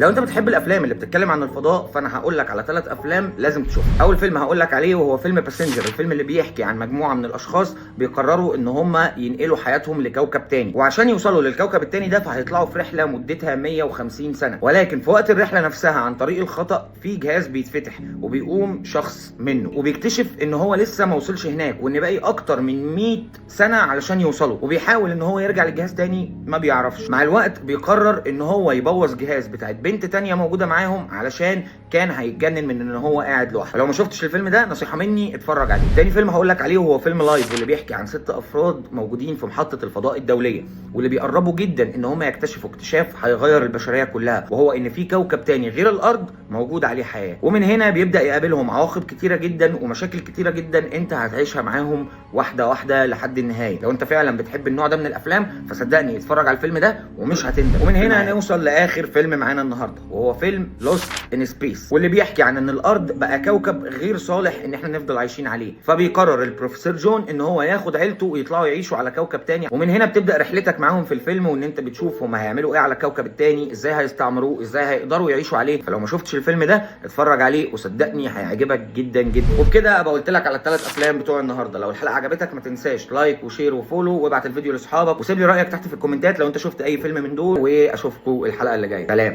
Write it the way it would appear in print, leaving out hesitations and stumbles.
لو انت بتحب الافلام اللي بتتكلم عن الفضاء فانا هقول لك على 3 افلام لازم تشوفها. اول فيلم هقول لك عليه وهو فيلم باسنجر، الفيلم اللي بيحكي عن مجموعه من الاشخاص بيقرروا ان هم ينقلوا حياتهم لكوكب تاني، وعشان يوصلوا للكوكب التاني ده فهيطلعوا في رحله مدتها 150 سنه، ولكن في وقت الرحله نفسها عن طريق الخطا في جهاز بيتفتح وبيقوم شخص منه وبيكتشف ان هو لسه ما وصلش هناك وان باقي اكتر من 100 سنه علشان يوصلوا، وبيحاول ان هو يرجع للجهاز تاني ما بيعرفش. مع الوقت بيقرر ان هو يبوظ جهاز بتاعت بنت تانية موجوده معاهم علشان كان هيتجنن من ان هو قاعد لوحده. لو ما شفتش الفيلم ده نصيحه مني اتفرج عليه. تاني فيلم هقول لك عليه وهو فيلم لايف، واللي بيحكي عن 6 افراد موجودين في محطه الفضاء الدوليه، واللي بيقربوا جدا ان هم يكتشفوا اكتشاف هيغير البشريه كلها، وهو ان في كوكب تاني غير الارض موجود عليه حياه. ومن هنا بيبدا يقابلهم عواقب كتيره جدا ومشاكل كتيره جدا انت هتعيشها معاهم واحده واحده لحد النهايه. لو انت فعلا بتحب النوع ده من الافلام فصدقني اتفرج على الفيلم ده ومش هتندم. ومن هنا هنوصل لاخر فيلم معانا النهارده وهو فيلم لوست ان سبيس، واللي بيحكي عن ان الارض بقى كوكب غير صالح ان احنا نفضل عايشين عليه، فبيقرر البروفيسور جون ان هو ياخد عيلته ويطلعوا يعيشوا على كوكب تاني. ومن هنا بتبدا رحلتك معاهم في الفيلم، وان انت بتشوف هم هيعملوا ايه على الكوكب التاني، ازاي هيستعمروه، ازاي هيقدروا يعيشوا عليه. فلو ما شفتش الفيلم ده اتفرج عليه وصدقني هيعجبك جدا جدا. وبكده ابقى قلت لك على ال3 افلام بتوع النهارده. لو الحلقه عجبتك ما تنساش لايك وشير وفولو، وابعت الفيديو لاصحابك، وسيب لي رايك تحت في الكومنتات لو انت شفت اي فيلم من دول، واشوفكم الحلقه اللي جايه. سلام.